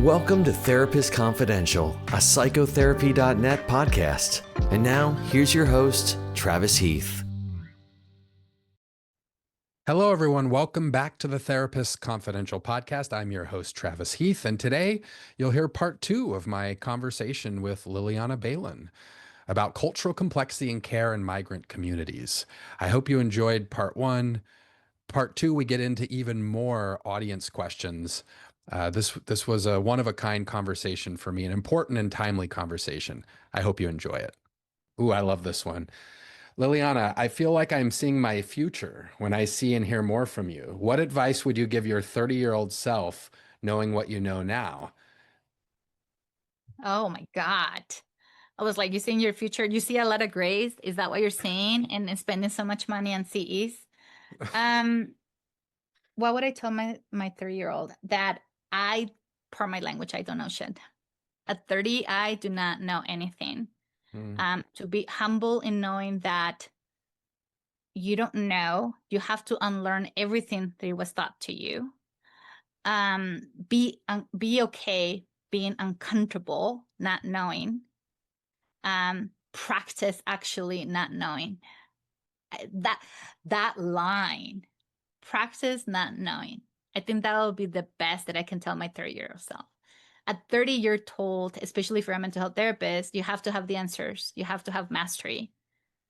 Welcome to Therapist Confidential, a psychotherapy.net podcast. And now, here's your host, Travis Heath. Hello, everyone. Welcome back to the Therapist Confidential podcast. I'm your host, Travis Heath, and today you'll hear part 2 of my conversation with Liliana Baylon about cultural complexity in care in migrant communities. I hope you enjoyed part 1. Part 2, we get into even more audience questions. This was a one-of-a-kind conversation for me, an important and timely conversation. I hope you enjoy it. Ooh, I love this one. Liliana, I feel like I'm seeing my future when I see and hear more from you. What advice would you give your 30-year-old self knowing what you know now? Oh my God. I was like, you see in your future, you see a lot of grays. Is that what you're saying? And spending so much money on CEs? What would I tell my 3-year-old? That part my language, I don't know shit. At 30, I do not know anything. To be humble in knowing that you don't know, you have to unlearn everything that was taught to you. Be okay being uncomfortable, not knowing. Practice actually not knowing. That line, practice not knowing. I think that'll be the best that I can tell my 30-year-old self. At 30, you're told, especially for a mental health therapist, you have to have the answers. You have to have mastery.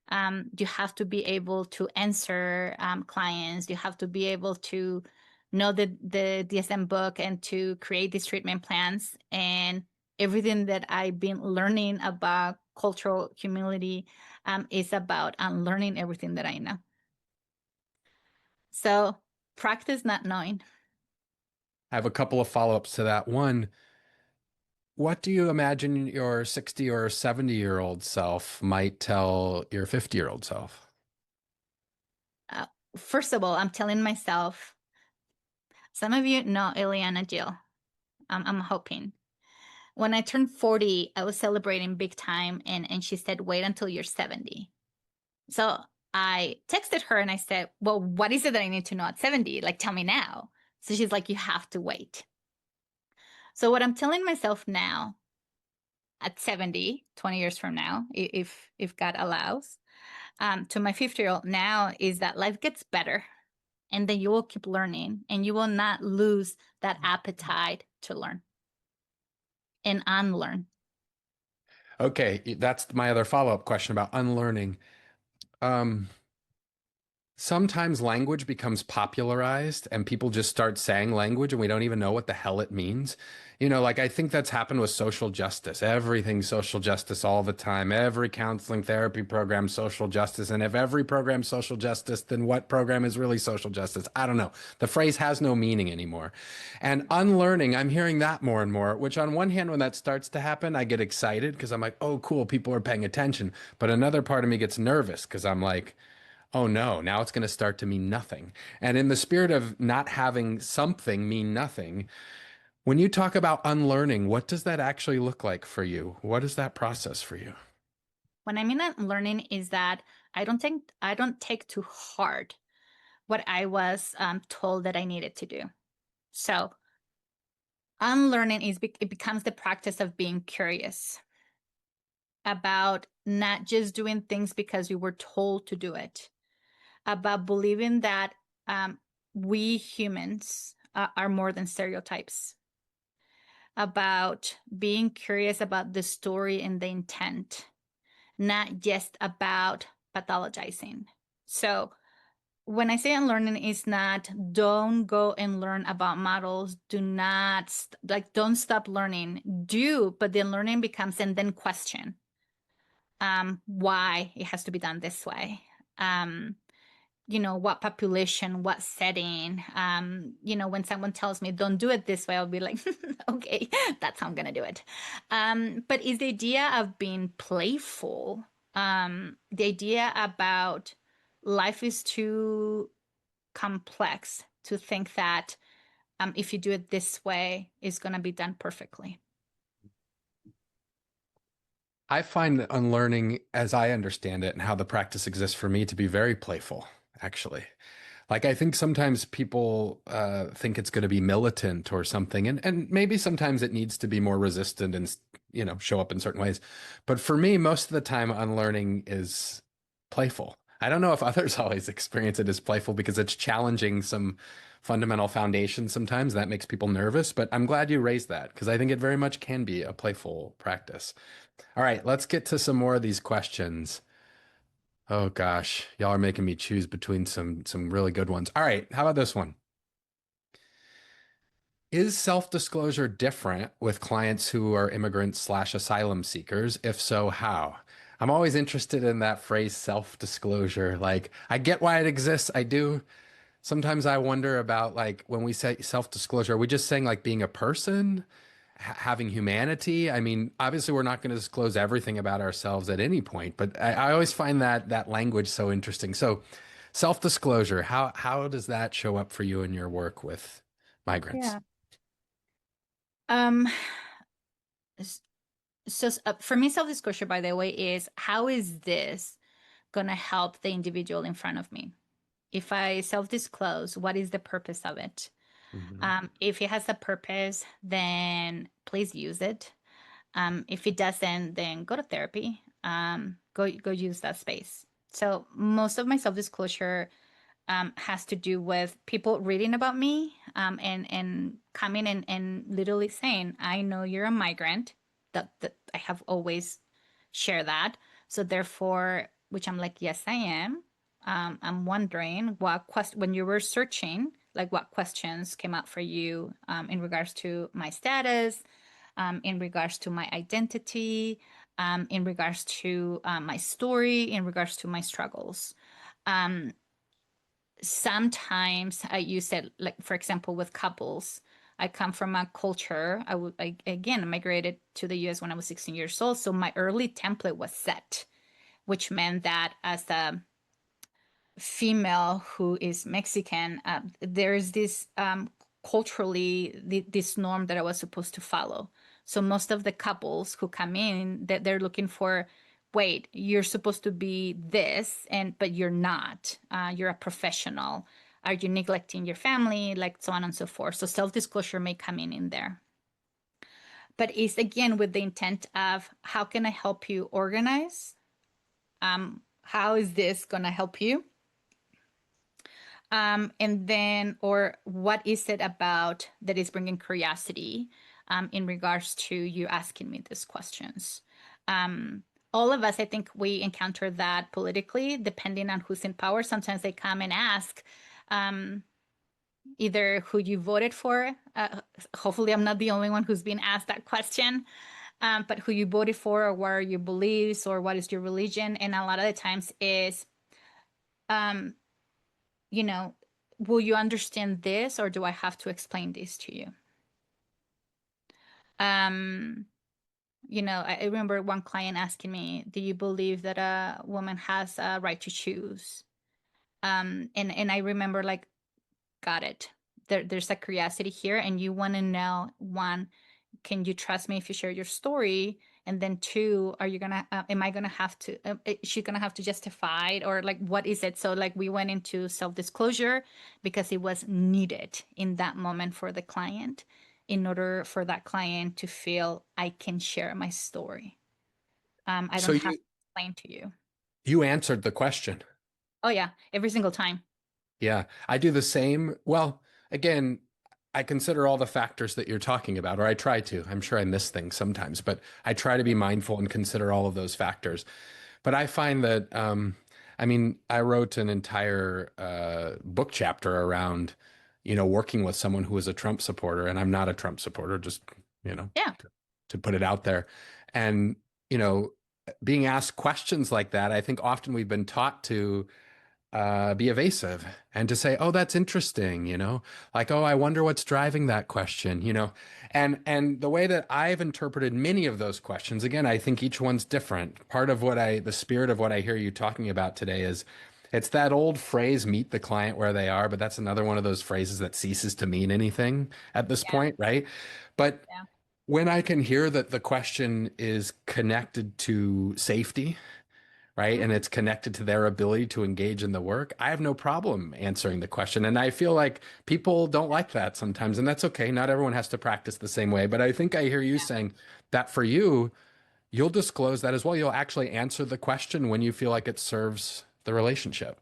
You have to be able to answer clients. You have to be able to know the DSM book and to create these treatment plans. And everything that I've been learning about cultural humility is about unlearning everything that I know. So practice not knowing. I have a couple of follow-ups to that. One, what do you imagine your 60 or 70-year-old self might tell your 50-year-old self? First of all, I'm telling myself, some of you know Ileana Jill. I'm hoping. When I turned 40, I was celebrating big time, and she said, wait until you're 70. So I texted her and I said, well, what is it that I need to know at 70? Like, tell me now. So she's like, you have to wait. So what I'm telling myself now at 70, 20 years from now, if God allows, to my 50-year-old now is that life gets better. And then you will keep learning and you will not lose that appetite to learn and unlearn. Okay, that's my other follow-up question about unlearning. Sometimes language becomes popularized and people just start saying language and we don't even know what the hell it means. Like I think that's happened with social justice. Everything's social justice all the time. Every counseling therapy program, social justice. And if every program's social justice, then what program is really social justice? I don't know. The phrase has no meaning anymore. And unlearning, I'm hearing that more and more, which on one hand, when that starts to happen, I get excited because I'm like, oh, cool, people are paying attention. But another part of me gets nervous because I'm like, oh no, now it's going to start to mean nothing. And in the spirit of not having something mean nothing, when you talk about unlearning, what does that actually look like for you? What is that process for you? When I mean unlearning is that I don't take too hard what I was told that I needed to do. So unlearning it becomes the practice of being curious about not just doing things because you were told to do it, about believing that we humans are more than stereotypes, about being curious about the story and the intent, not just about pathologizing. So when I say unlearning, it's not don't go and learn about models. Do not don't stop learning. Do, but then learning becomes and then question why it has to be done this way. What population, what setting. When someone tells me don't do it this way, I'll be like, okay, that's how I'm gonna do it. But it's the idea of being playful, the idea about life is too complex to think that if you do it this way, it's gonna be done perfectly. I find unlearning, as I understand it and how the practice exists for me, to be very playful, actually. Like I think sometimes people think it's going to be militant or something, and maybe sometimes it needs to be more resistant and show up in certain ways. But for me, most of the time, unlearning is playful. I don't know if others always experience it as playful because it's challenging some fundamental foundations sometimes. That makes people nervous. But I'm glad you raised that because I think it very much can be a playful practice. All right, let's get to some more of these questions. Oh gosh, y'all are making me choose between some really good ones. All right, how about this one? Is self-disclosure different with clients who are immigrants slash asylum seekers? If so, how? I'm always interested in that phrase self-disclosure. Like, I get why it exists. I do. Sometimes I wonder about like when we say self-disclosure, are we just saying like being a person, having humanity? I mean, obviously we're not going to disclose everything about ourselves at any point, but I always find that language so interesting. So, self-disclosure, how does that show up for you in your work with migrants? Yeah. Um, for me, self-disclosure, by the way, is how is this going to help the individual in front of me? If I self-disclose, what is the purpose of it? Mhm. If it has a purpose, then please use it. If it doesn't, then go to therapy. Go use that space. So most of my self-disclosure has to do with people reading about me and coming and literally saying, I know you're a migrant. That I have always shared that. So therefore, which I'm like, yes, I am. I'm wondering when you were searching, like what questions came out for you in regards to my status, in regards to my identity, in regards to my story, in regards to my struggles. Um, Sometimes I use it, like for example with couples. I come from a culture, again, I migrated to the US when I was 16 years old, so my early template was set, which meant that as a female who is Mexican, there's this culturally this norm that I was supposed to follow. So most of the couples who come in, that they're looking for, wait, you're supposed to be this, and but you're not. You're a professional. Are you neglecting your family? Like so on and so forth. So self-disclosure may come in there. But it's again with the intent of how can I help you organize? How is this gonna help you? And then, or what is it about that is bringing curiosity in regards to you asking me these questions? All of us, I think we encounter that politically, depending on who's in power. Sometimes they come and ask either who you voted for. Hopefully, I'm not the only one who's been asked that question. But who you voted for, or what are your beliefs, or what is your religion? And a lot of the times is, um, you know, will you understand this or do I have to explain this to you? Um, I remember one client asking me, do you believe that a woman has a right to choose? And I remember like, got it. There's a curiosity here, and you want to know, one, can you trust me if you share your story? And then two, am I gonna have to, is she gonna have to justify it, or like, what is it? So like we went into self-disclosure because it was needed in that moment for the client, in order for that client to feel I can share my story. I So don't have you to explain to you. you answered the question. Oh yeah, every single time. Yeah, I do the same. Well, again, I consider all the factors that you're talking about, or I try to. I'm sure I miss things sometimes, but I try to be mindful and consider all of those factors. But I find that, I mean, I wrote an entire book chapter around, working with someone who is a Trump supporter, and I'm not a Trump supporter, just, you know, Yeah. to put it out there. And, you know, being asked questions like that, I think often we've been taught to be evasive and to say, "Oh, that's interesting," like, "Oh, I wonder what's driving that question," and the way that I've interpreted many of those questions, again, I think each one's different. Part of the spirit of what I hear you talking about today is it's that old phrase, meet the client where they are, but that's another one of those phrases that ceases to mean anything at this Yeah. point, right? But Yeah. when I can hear that the question is connected to safety, right? And it's connected to their ability to engage in the work, I have no problem answering the question. And I feel like people don't like that sometimes, and that's okay. Not everyone has to practice the same way. But I think I hear you saying that for you, you'll disclose that as well. You'll actually answer the question when you feel like it serves the relationship.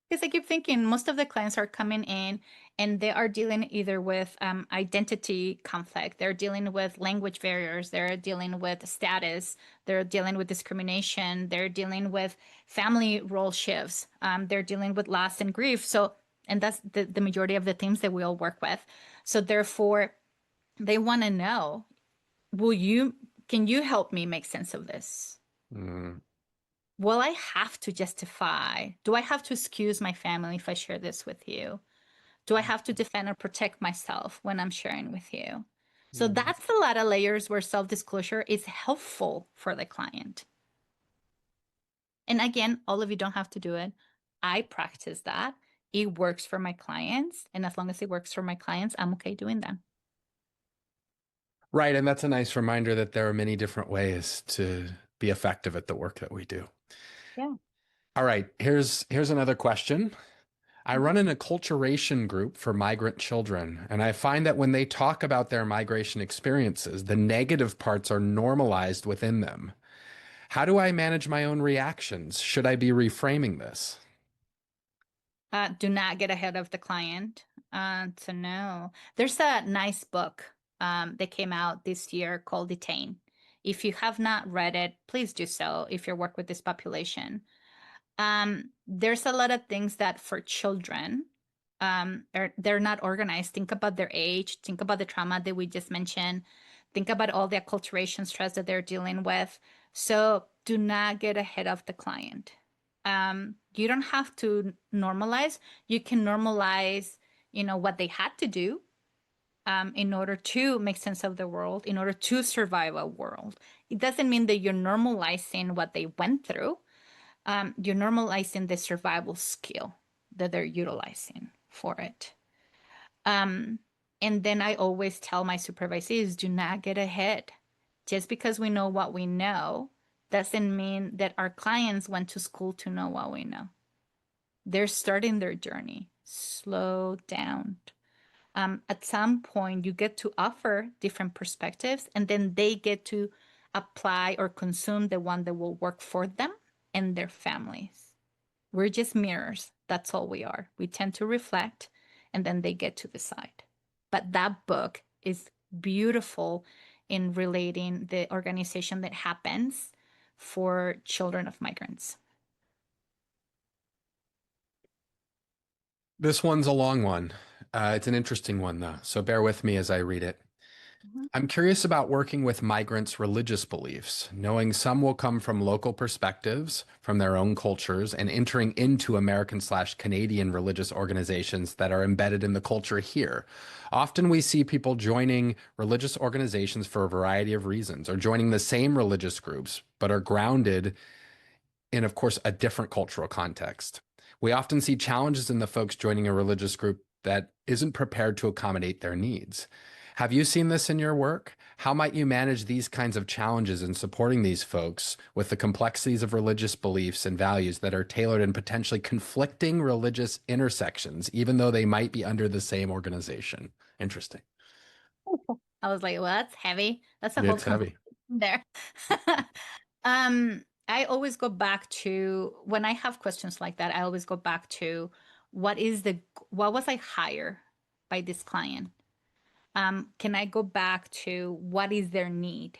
Because I keep thinking most of the clients are coming in and they are dealing either with identity conflict, they're dealing with language barriers, they're dealing with status, they're dealing with discrimination, they're dealing with family role shifts, they're dealing with loss and grief. So, and that's the majority of the themes that we all work with. So therefore, they want to know, can you help me make sense of this? Mm. Will I have to justify? Do I have to excuse my family if I share this with you? Do I have to defend or protect myself when I'm sharing with you? So that's a lot of layers where self-disclosure is helpful for the client. And again, all of you don't have to do it. I practice that. It works for my clients. And as long as it works for my clients, I'm okay doing that. Right. And that's a nice reminder that there are many different ways to be effective at the work that we do. Yeah. All right. Here's another question. I run an acculturation group for migrant children, and I find that when they talk about their migration experiences, the negative parts are normalized within them. How do I manage my own reactions? Should I be reframing this? Do not get ahead of the client. So no, there's a nice book that came out this year called Detain. If you have not read it, please do so if you work with this population. There's a lot of things that for children, they're not organized. Think about their age, think about the trauma that we just mentioned, think about all the acculturation stress that they're dealing with. So do not get ahead of the client. You don't have to normalize. You can normalize, what they had to do in order to make sense of the world, in order to survive a world. It doesn't mean that you're normalizing what they went through. You're normalizing the survival skill that they're utilizing for it. And then I always tell my supervisees, do not get ahead. Just because we know what we know doesn't mean that our clients went to school to know what we know. They're starting their journey. Slow down. At some point, you get to offer different perspectives, and then they get to apply or consume the one that will work for them and their families. We're just mirrors. That's all we are. We tend to reflect, and then they get to decide. But that book is beautiful in relating the organization that happens for children of migrants. This one's a long one. It's an interesting one, though, so bear with me as I read it. I'm curious about working with migrants' religious beliefs, knowing some will come from local perspectives, from their own cultures, and entering into American/Canadian religious organizations that are embedded in the culture here. Often we see people joining religious organizations for a variety of reasons, or joining the same religious groups, but are grounded in, of course, a different cultural context. We often see challenges in the folks joining a religious group that isn't prepared to accommodate their needs. Have you seen this in your work? How might you manage these kinds of challenges in supporting these folks with the complexities of religious beliefs and values that are tailored in potentially conflicting religious intersections, even though they might be under the same organization? Interesting. I was like, well, that's heavy. That's a whole It's heavy. conversation there. I always go back to when I have questions like that, I always go back to what was I hired by this client? Can I go back to what is their need?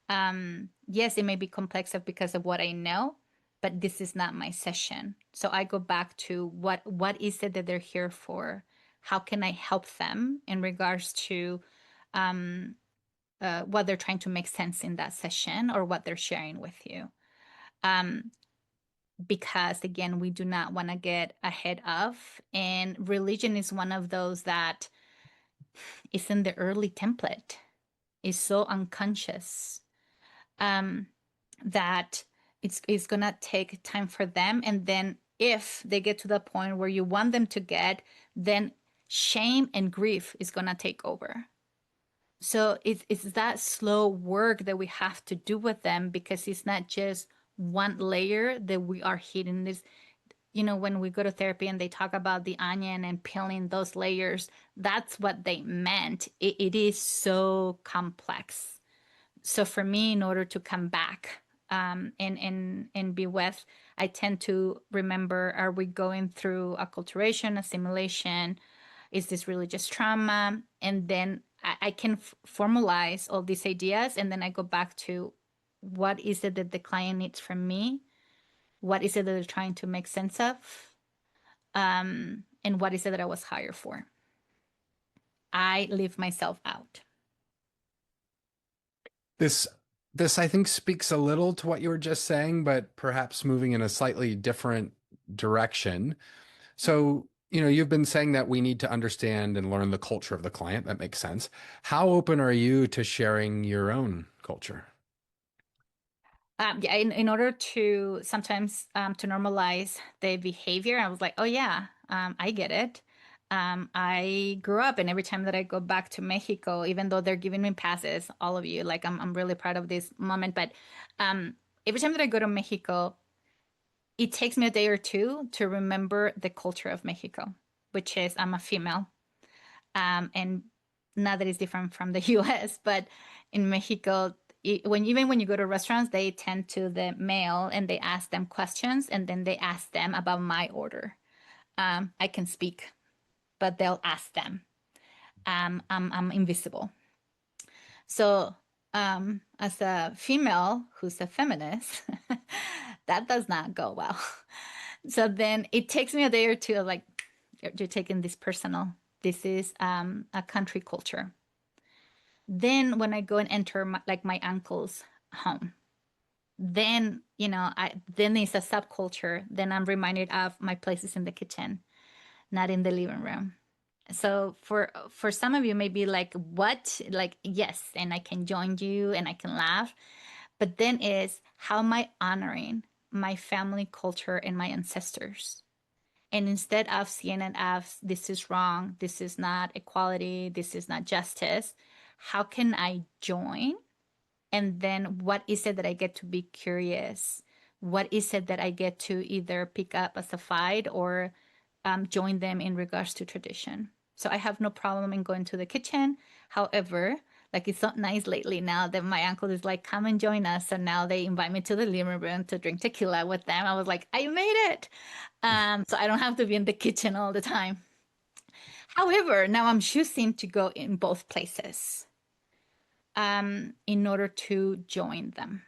Yes, it may be complex because of what I know, but this is not my session. So I go back to what is it that they're here for? How can I help them in regards to what they're trying to make sense in that session or what they're sharing with you? Because again, we do not want to get ahead of, and religion is one of those that is in the early template, is so unconscious that it's gonna take time for them. And then if they get to the point where you want them to get, then shame and grief is gonna take over. So it's that slow work that we have to do with them, because it's not just one layer that we are hitting. This, when we go to therapy and they talk about the onion and peeling those layers, that's what they meant. It is so complex. So for me, in order to come back and be with, I tend to remember, are we going through acculturation, assimilation? Is this religious trauma? And then I can formalize all these ideas, and then I go back to what is it that the client needs from me? What is it that they're trying to make sense of? And what is it that I was hired for? I leave myself out. This I think speaks a little to what you were just saying, but perhaps moving in a slightly different direction. So, you've been saying that we need to understand and learn the culture of the client. That makes sense. How open are you to sharing your own culture? Yeah, in order to sometimes to normalize the behavior, I was like, oh yeah, I get it. I grew up, and every time that I go back to Mexico, even though they're giving me passes, all of you, like I'm really proud of this moment, but every time that I go to Mexico, it takes me a day or two to remember the culture of Mexico, which is I'm a female, and not that it's different from the US, but in Mexico, even when you go to restaurants, they tend to the male and they ask them questions, and then they ask them about my order. I can speak, but they'll ask them. I'm invisible. So as a female who's a feminist, that does not go well. So then it takes me a day or two of like, you're taking this personal. This is a country culture. Then when I go and enter my uncle's home, then then it's a subculture. Then I'm reminded of my places in the kitchen, not in the living room. So for some of you, maybe like what, like yes, and I can join you and I can laugh, but then is how am I honoring my family culture and my ancestors? And instead of seeing it as this is wrong, this is not equality, this is not justice, how can I join? And then what is it that I get to be curious? What is it that I get to either pick up as a fight or join them in regards to tradition? So I have no problem in going to the kitchen. However, like it's not nice lately now that my uncle is like, come and join us. So now they invite me to the living room to drink tequila with them. I was like, I made it. So I don't have to be in the kitchen all the time. However, now I'm choosing to go in both places in order to join them,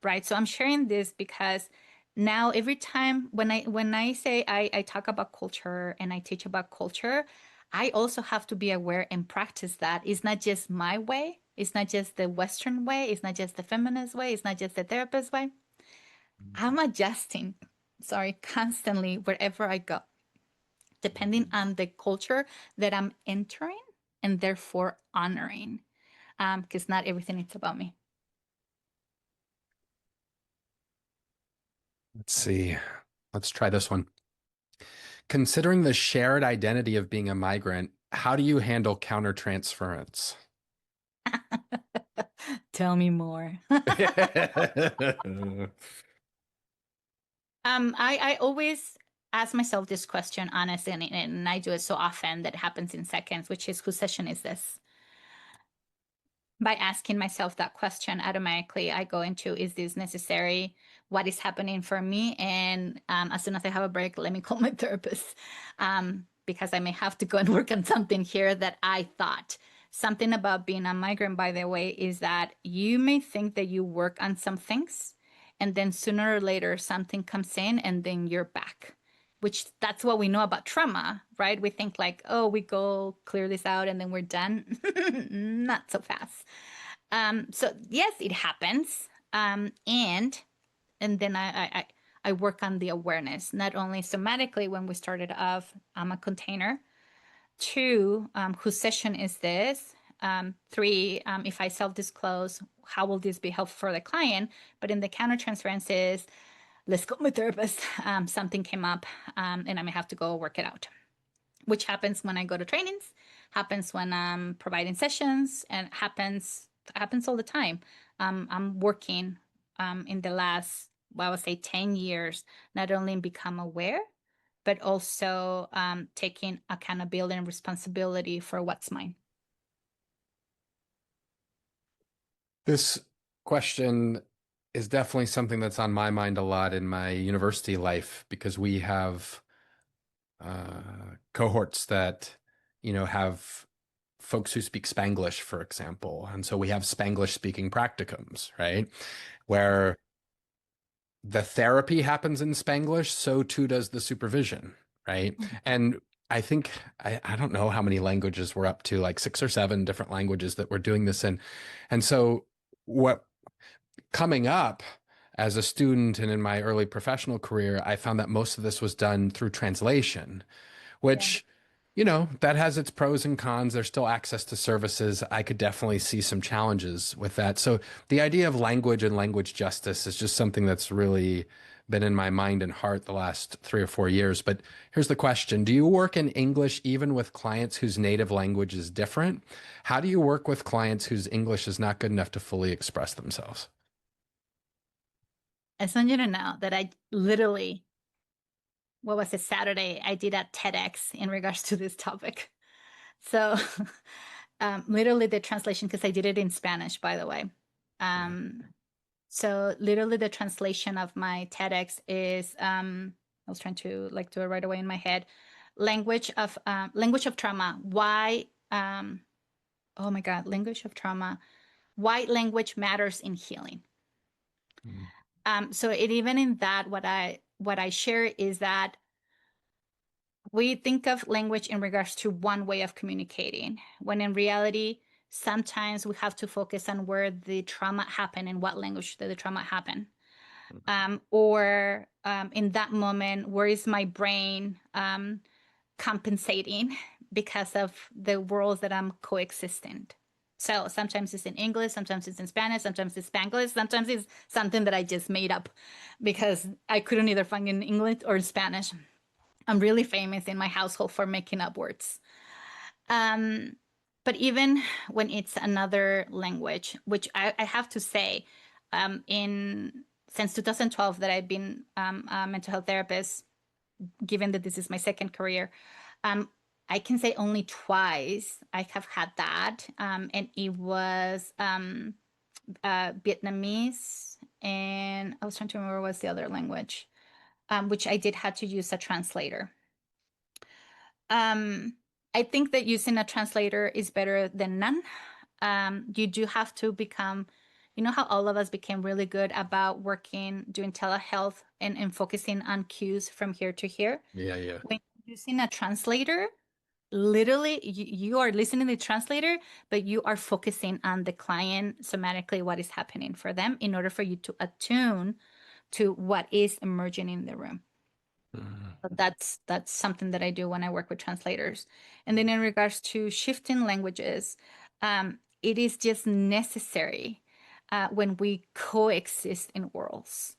right? So I'm sharing this because now every time when I say I talk about culture and I teach about culture, I also have to be aware and practice that. It's not just my way. It's not just the Western way. It's not just the feminist way. It's not just the therapist way. I'm adjusting, constantly wherever I go, depending on the culture that I'm entering and therefore honoring, because not everything is about me. Let's see. Let's try this one. Considering the shared identity of being a migrant, how do you handle countertransference? Tell me more. I always ask myself this question honestly, and I do it so often that it happens in seconds, which is, whose session is this? By asking myself that question, automatically I go into, is this necessary? What is happening for me? And as soon as I have a break, let me call my therapist, because I may have to go and work on something here that I thought. Something about being a migrant, by the way, is that you may think that you work on some things, and then sooner or later something comes in and then you're back, which that's what we know about trauma, right? We think like, oh, we go clear this out and then we're done. Not so fast. So yes, it happens. And then I work on the awareness, not only somatically when we started off, I'm a container. 2, whose session is this? 3, if I self-disclose, how will this be helpful for the client? But in the countertransference is, let's go, my therapist. Something came up, and I may have to go work it out, which happens when I go to trainings, happens when I'm providing sessions, and happens all the time. I'm working in the last I would say 10 years, not only become aware, but also taking accountability and responsibility for what's mine. This question is definitely something that's on my mind a lot in my university life, because we have cohorts that, have folks who speak Spanglish, for example. And so we have Spanglish speaking practicums, right? Where the therapy happens in Spanglish, so too does the supervision, right? And I think, I don't know how many languages we're up to, like 6 or 7 different languages that we're doing this in. And so what coming up as a student and in my early professional career, I found that most of this was done through translation, which, that has its pros and cons. There's still access to services. I could definitely see some challenges with that. So the idea of language and language justice is just something that's really been in my mind and heart the last 3 or 4 years. But here's the question. Do you work in English even with clients whose native language is different? How do you work with clients whose English is not good enough to fully express themselves? I just want you to know that I literally, what was it, Saturday, I did a TEDx in regards to this topic. So literally the translation, because I did it in Spanish, by the way. So literally the translation of my TEDx is, I was trying to do it right away in my head, language of trauma. Why, oh my God, language of trauma. Why language matters in healing. So even in that, what I share is that we think of language in regards to one way of communicating, when in reality, sometimes we have to focus on where the trauma happened and what language did the trauma happen. Or in that moment, where is my brain compensating because of the worlds that I'm coexisting? So sometimes it's in English, sometimes it's in Spanish, sometimes it's Spanglish, sometimes it's something that I just made up because I couldn't either find in English or Spanish. I'm really famous in my household for making up words. But even when it's another language, which I have to say, since 2012 that I've been a mental health therapist, given that this is my second career, I can say only twice I have had that, and it was Vietnamese, and I was trying to remember what's the other language, which I did have to use a translator. I think that using a translator is better than none. You do have to become, how all of us became really good about doing telehealth and focusing on cues from here to here. Yeah. When using a translator, literally you are listening to the translator, but you are focusing on the client somatically, what is happening for them in order for you to attune to what is emerging in the room. That's something that I do when I work with translators. And then in regards to shifting languages, it is just necessary when we coexist in worlds.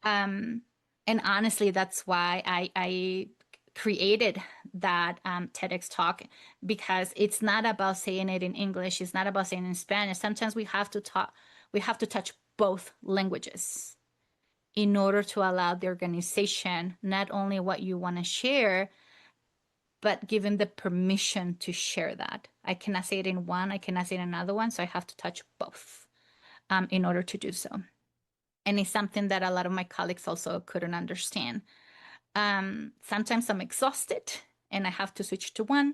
And honestly, that's why I created that TEDx talk, because it's not about saying it in English. It's not about saying it in Spanish. Sometimes we have to touch both languages in order to allow the organization not only what you want to share, but given the permission to share that. I cannot say it in one, I cannot say it in another one, so I have to touch both in order to do so. And it's something that a lot of my colleagues also couldn't understand. Sometimes I'm exhausted and I have to switch to one.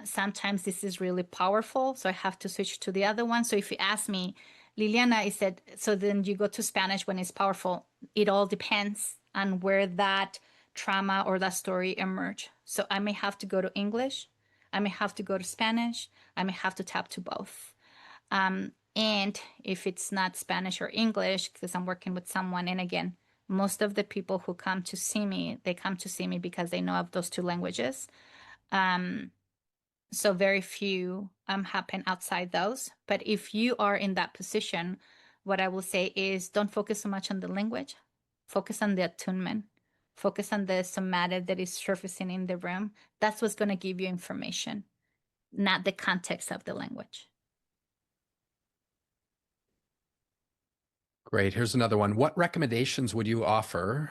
Sometimes this is really powerful, so I have to switch to the other one. So if you ask me, Liliana, I said, so then you go to Spanish when it's powerful. It all depends on where that trauma or that story emerge. So I may have to go to English, I may have to go to Spanish, I may have to tap to both. And if it's not Spanish or English, because I'm working with someone, and again, most of the people who come to see me, they come to see me because they know of those two languages. So very few happen outside those. But if you are in that position, what I will say is don't focus so much on the language. Focus on the attunement. Focus on the somatic that is surfacing in the room. That's what's going to give you information, not the context of the language. Great. Here's another one. What recommendations would you offer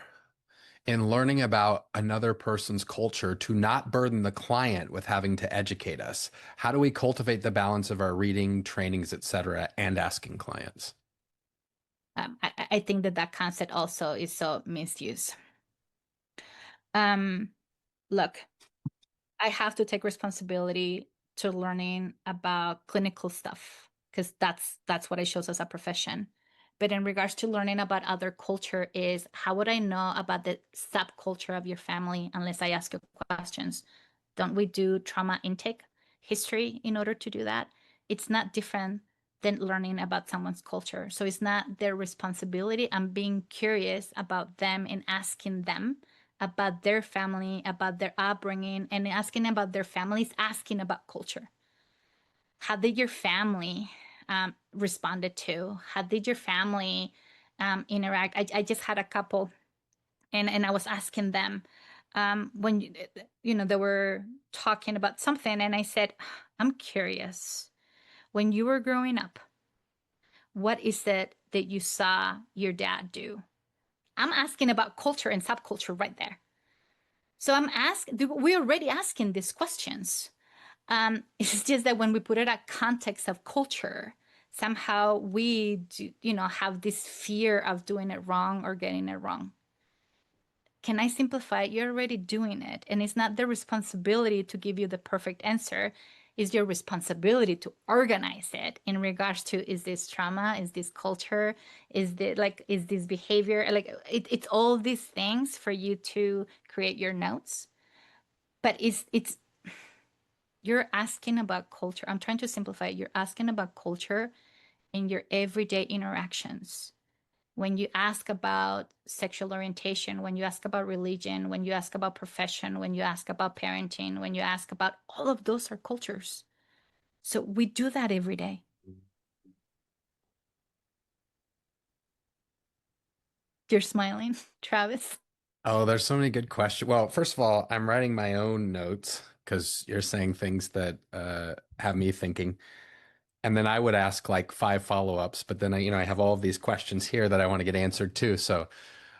in learning about another person's culture to not burden the client with having to educate us? How do we cultivate the balance of our reading, trainings, etc., and asking clients? I think that concept also is so misused. Look, I have to take responsibility to learning about clinical stuff because that's what I chose as a profession. But in regards to learning about other culture is how would I know about the subculture of your family unless I ask you questions? Don't we do trauma intake history in order to do that? It's not different than learning about someone's culture. So it's not their responsibility. I'm being curious about them and asking them about their family, about their upbringing, and asking about their families, asking about culture. How did your family responded to? How did your family interact? I just had a couple, and I was asking them when they were talking about something, and I said, I'm curious. When you were growing up, what is it that you saw your dad do? I'm asking about culture and subculture right there. So we're already asking these questions. It's just that when we put it at context of culture, somehow we do, have this fear of doing it wrong or getting it wrong. Can I simplify it? You're already doing it. And it's not their responsibility to give you the perfect answer. It's your responsibility to organize it in regards to, is this trauma? Is this culture? Is this behavior? It's all these things for you to create your notes. But it's you're asking about culture. I'm trying to simplify it. You're asking about culture in your everyday interactions. When you ask about sexual orientation, when you ask about religion, when you ask about profession, when you ask about parenting, when you ask about all of those are cultures. So we do that every day. You're smiling, Travis. Oh, there's so many good questions. Well, first of all, I'm writing my own notes because you're saying things that have me thinking. And then I would ask like 5 follow-ups, but then I have all of these questions here that I want to get answered too. So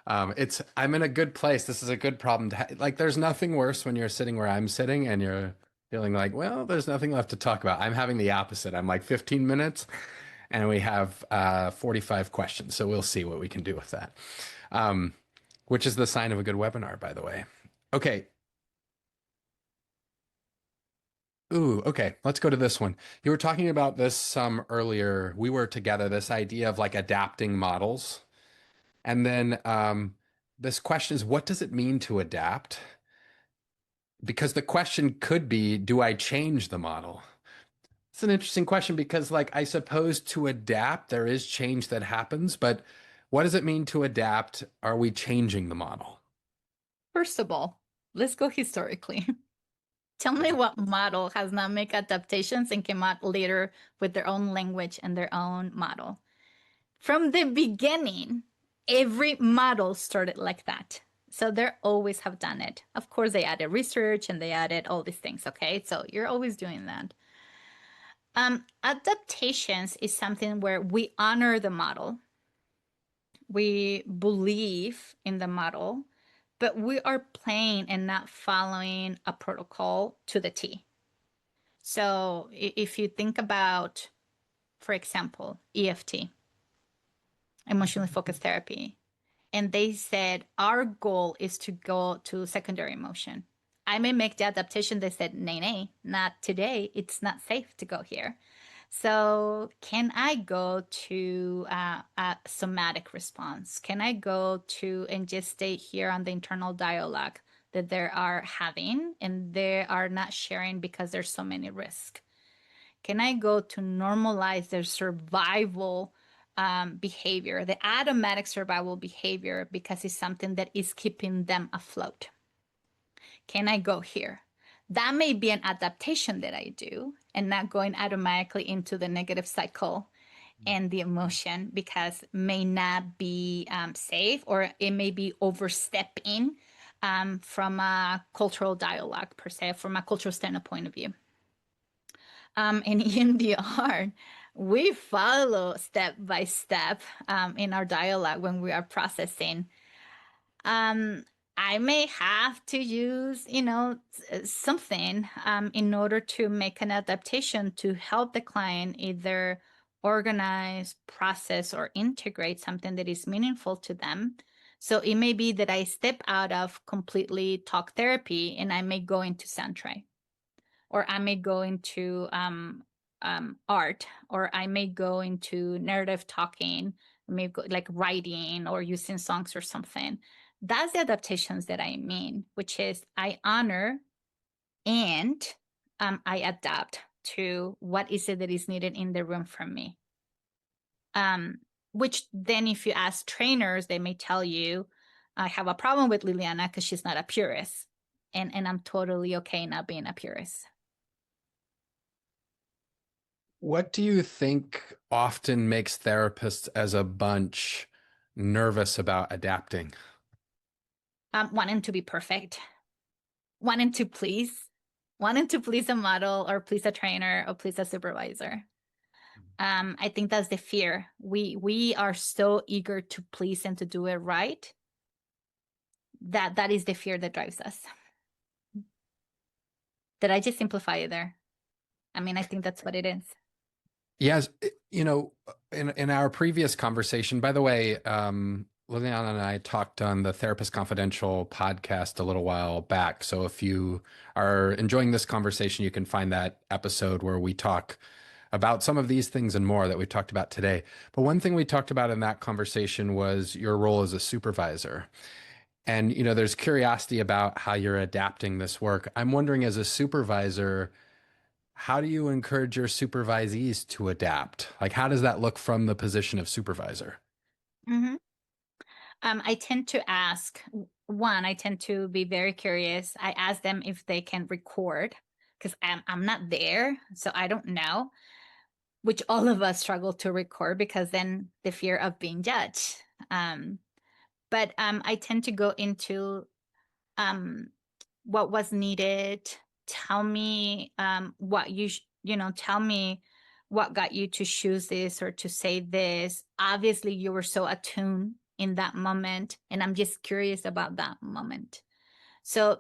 I'm in a good place. This is a good problem to like, there's nothing worse when you're sitting where I'm sitting and you're feeling like, well, there's nothing left to talk about. I'm having the opposite. I'm like 15 minutes and we have 45 questions. So we'll see what we can do with that. Which is the sign of a good webinar, by the way. Okay. Ooh, okay. Let's go to this one. You were talking about this some earlier. We were together, this idea of like adapting models. And then this question is, what does it mean to adapt? Because the question could be, do I change the model? It's an interesting question because, like, I suppose to adapt, there is change that happens, but what does it mean to adapt? Are we changing the model? First of all, let's go historically. Tell me what model has not made adaptations and came out later with their own language and their own model. From the beginning, every model started like that. So they always have done it. Of course, they added research and they added all these things, okay? So you're always doing that. Adaptations is something where we honor the model. We believe in the model, but we are playing and not following a protocol to the T. So if you think about, for example, EFT, emotionally focused therapy, and they said, our goal is to go to secondary emotion. I may make the adaptation. They said, nay, nay, not today. It's not safe to go here. So can I go to a somatic response? Can I go to and just stay here on the internal dialogue that they are having and they are not sharing because there's so many risks? Can I go to normalize their survival behavior, the automatic survival behavior, because it's something that is keeping them afloat? Can I go here? That may be an adaptation that I do and not going automatically into the negative cycle and the emotion because may not be safe, or it may be overstepping from a cultural dialogue per se, from a cultural standpoint of view. In EMDR, we follow step by step in our dialogue when we are processing. I may have to use, something in order to make an adaptation to help the client either organize, process, or integrate something that is meaningful to them. So it may be that I step out of completely talk therapy and I may go into Centre, or I may go into art, or I may go into narrative talking, maybe like writing or using songs or something. That's the adaptations that I mean, which is I honor and I adapt to what is it that is needed in the room from me. Which then if you ask trainers, they may tell you, I have a problem with Liliana because she's not a purist. And I'm totally okay not being a purist. What do you think often makes therapists as a bunch nervous about adapting? Wanting to be perfect, wanting to please a model or please a trainer or please a supervisor. I think that's the fear. We are so eager to please and to do it right. That is the fear that drives us. Did I just simplify it there? I mean, I think that's what it is. Yes, in our previous conversation, by the way, Liliana and I talked on the Therapist Confidential podcast a little while back. So if you are enjoying this conversation, you can find that episode where we talk about some of these things and more that we talked about today. But one thing we talked about in that conversation was your role as a supervisor. And, there's curiosity about how you're adapting this work. I'm wondering, as a supervisor, how do you encourage your supervisees to adapt? Like, how does that look from the position of supervisor? Mm-hmm. I tend to ask, I tend to be very curious. I ask them if they can record because I'm not there, so I don't know, which all of us struggle to record because then the fear of being judged. But I tend to go into what was needed. Tell me what tell me what got you to choose this or to say this. Obviously, you were so attuned in that moment, and I'm just curious about that moment. So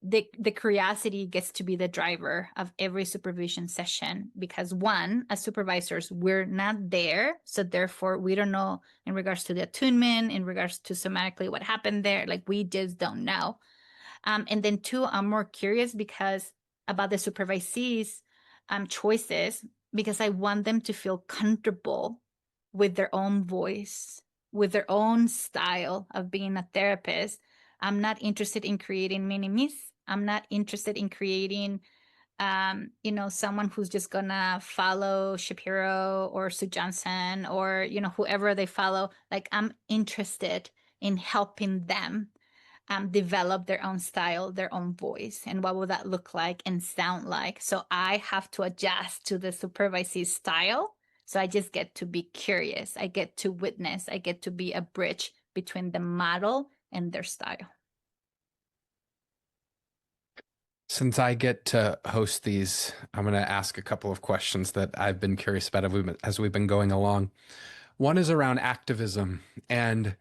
the curiosity gets to be the driver of every supervision session because one, as supervisors, we're not there. So therefore, we don't know in regards to the attunement, in regards to somatically what happened there. Like we just don't know. And then two, I'm more curious because about the supervisees choices because I want them to feel comfortable with their own voice, with their own style of being a therapist. I'm not interested in creating mini-me's. I'm not interested in creating, someone who's just gonna follow Shapiro or Sue Johnson or, whoever they follow. Like I'm interested in helping them develop their own style, their own voice, and what will that look like and sound like. So I have to adjust to the supervisee style. So I just get to be curious. I get to witness. I get to be a bridge between the model and their style. Since I get to host these, I'm going to ask a couple of questions that I've been curious about as we've been going along. One is around activism. And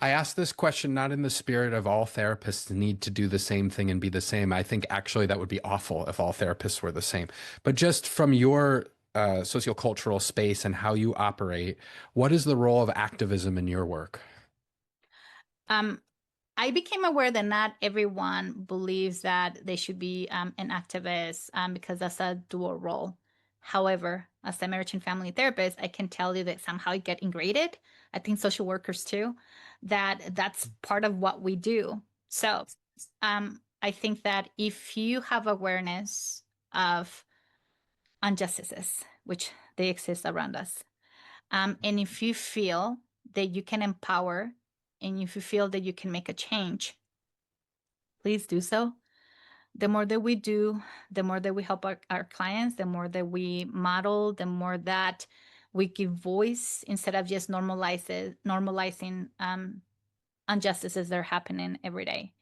I ask this question not in the spirit of all therapists need to do the same thing and be the same. I think actually that would be awful if all therapists were the same. But just from your sociocultural space and how you operate, what is the role of activism in your work? I became aware that not everyone believes that they should be an activist because that's a dual role. However, as a marriage and family therapist, I can tell you that somehow it get ingrained. I think social workers too, that's part of what we do. So I think that if you have awareness of injustices, which they exist around us, and if you feel that you can empower and if you feel that you can make a change, please do so. The more that we do, the more that we help our clients, the more that we model, the more that we give voice instead of just normalizing injustices that are happening every day.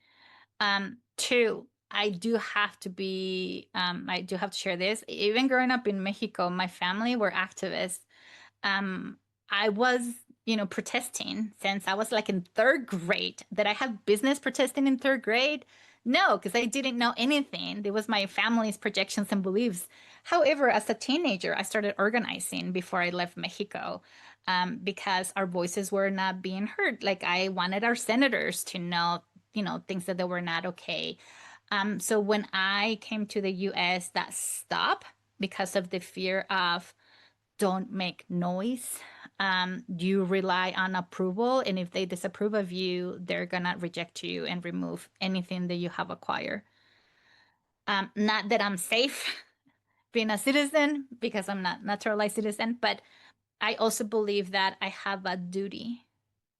Two, I do have to share this. Even growing up in Mexico, my family were activists. I was, protesting since I was like in third grade. That I had business protesting in third grade? No, because I didn't know anything. It was my family's projections and beliefs. However, as a teenager, I started organizing before I left Mexico, because our voices were not being heard. Like I wanted our senators to know, things that they were not okay. So when I came to the US, that stopped because of the fear of don't make noise. You rely on approval, and if they disapprove of you, they're gonna reject you and remove anything that you have acquired. Not that I'm safe being a citizen because I'm not naturalized citizen, but I also believe that I have a duty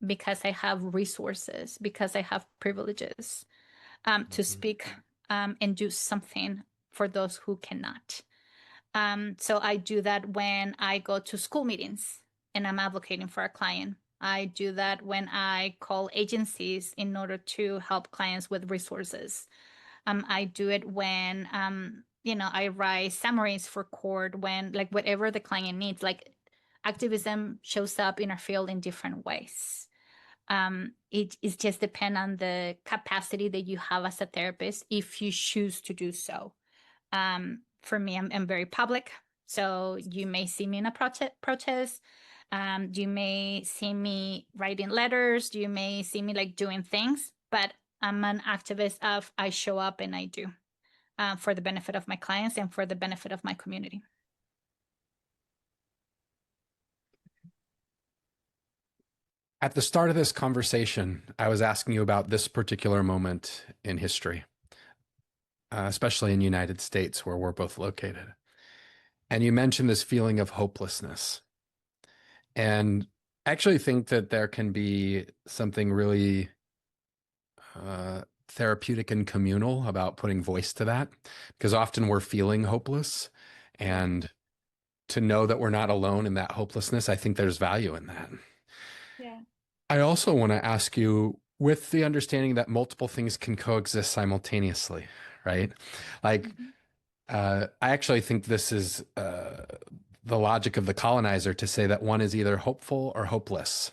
because I have resources, because I have privileges, to speak, and do something for those who cannot. So I do that when I go to school meetings and I'm advocating for a client. I do that when I call agencies in order to help clients with resources. I do it when, I write summaries for court, when, like, whatever the client needs. Like, activism shows up in our field in different ways. It just depends on the capacity that you have as a therapist if you choose to do so. For me, I'm very public. So you may see me in a protest. You may see me writing letters. You may see me like doing things, but I'm an activist of I show up and I do, for the benefit of my clients and for the benefit of my community. At the start of this conversation, I was asking you about this particular moment in history, especially in the United States, where we're both located. And you mentioned this feeling of hopelessness. And I actually think that there can be something really therapeutic and communal about putting voice to that, because often we're feeling hopeless. And to know that we're not alone in that hopelessness, I think there's value in that. Yeah. I also want to ask you, with the understanding that multiple things can coexist simultaneously, right? Like, I actually think this is the logic of the colonizer to say that one is either hopeful or hopeless.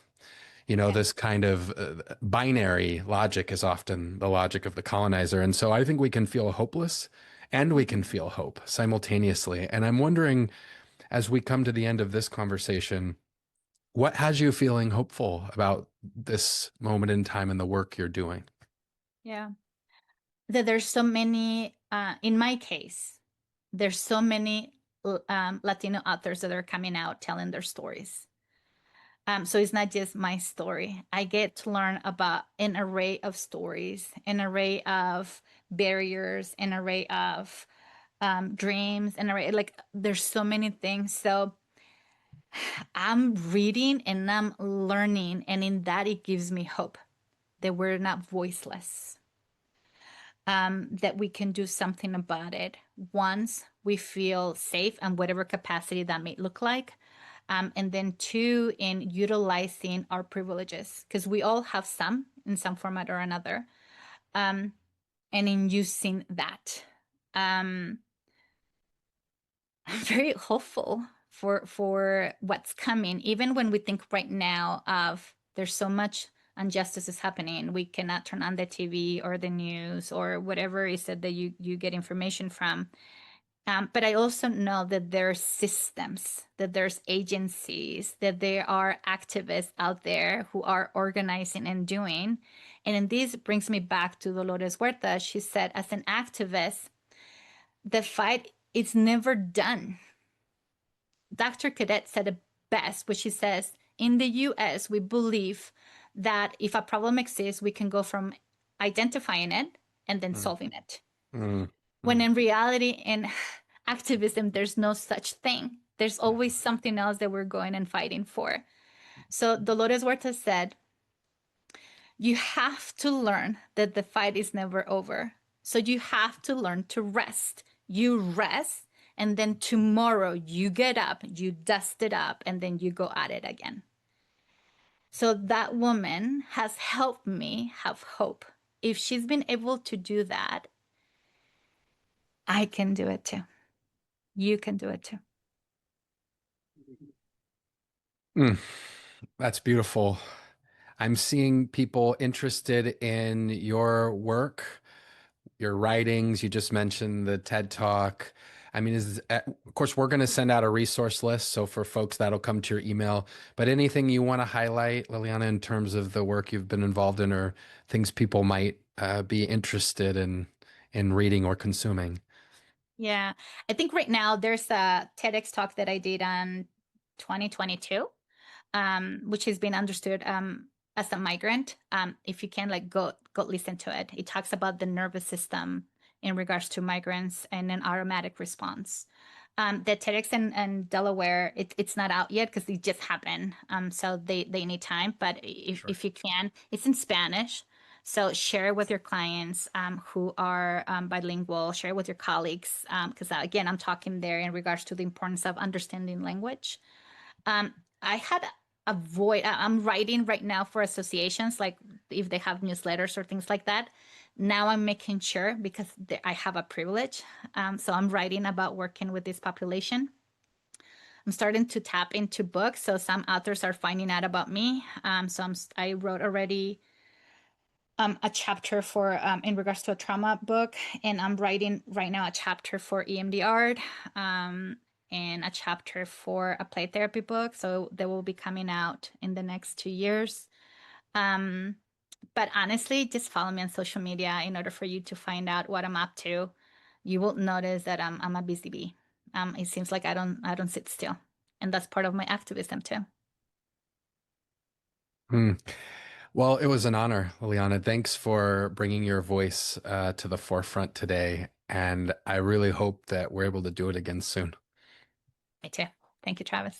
This kind of binary logic is often the logic of the colonizer. And so I think we can feel hopeless and we can feel hope simultaneously. And I'm wondering, as we come to the end of this conversation, what has you feeling hopeful about this moment in time and the work you're doing? Yeah. That there's so many, in my case, there's so many Latino authors that are coming out telling their stories. So it's not just my story. I get to learn about an array of stories, an array of barriers, an array of dreams, an array, like there's so many things. So I'm reading and I'm learning, and in that it gives me hope that we're not voiceless, that we can do something about it once we feel safe and whatever capacity that may look like. And then two, in utilizing our privileges, because we all have some in some format or another, and in using that. I'm very hopeful for what's coming, even when we think right now of there's so much injustice is happening. We cannot turn on the TV or the news or whatever is it that you get information from. But I also know that there's systems, that there's agencies, that there are activists out there who are organizing and doing. And this brings me back to Dolores Huerta. She said, as an activist, the fight is never done. Dr. Cadet said it best, which she says, in the US, we believe that if a problem exists, we can go from identifying it and then solving it. When in reality, in activism, there's no such thing. There's always something else that we're going and fighting for. So Dolores Huerta said, you have to learn that the fight is never over. So you have to learn to rest. You rest, and then tomorrow you get up, you dust it up, and then you go at it again. So that woman has helped me have hope. If she's been able to do that, I can do it too. You can do it too. Mm, that's beautiful. I'm seeing people interested in your work, your writings. You just mentioned the TED Talk. I mean, of course, we're going to send out a resource list. So for folks, that'll come to your email. But anything you want to highlight, Liliana, in terms of the work you've been involved in or things people might be interested in reading or consuming? Yeah, I think right now there's a TEDx talk that I did on 2022, which has been understood as a migrant. If you can, like, go listen to it. It talks about the nervous system in regards to migrants and an automatic response. The TEDx in Delaware, it's not out yet because it just happened. So they need time. But Sure. if you can, it's in Spanish. So share with your clients who are bilingual, share with your colleagues, because again, I'm talking there in regards to the importance of understanding language. I had I'm writing right now for associations, like if they have newsletters or things like that. Now I'm making sure because I have a privilege. So I'm writing about working with this population. I'm starting to tap into books. So some authors are finding out about me. I wrote already a chapter for in regards to a trauma book, and I'm writing right now a chapter for EMDR, and a chapter for a play therapy book. So they will be coming out in the next 2 years. But honestly, just follow me on social media in order for you to find out what I'm up to. You will notice that I'm a busy bee. It seems like I don't sit still, and that's part of my activism too. Hmm. Well, it was an honor, Liliana. Thanks for bringing your voice to the forefront today. And I really hope that we're able to do it again soon. Me too. Thank you, Travis.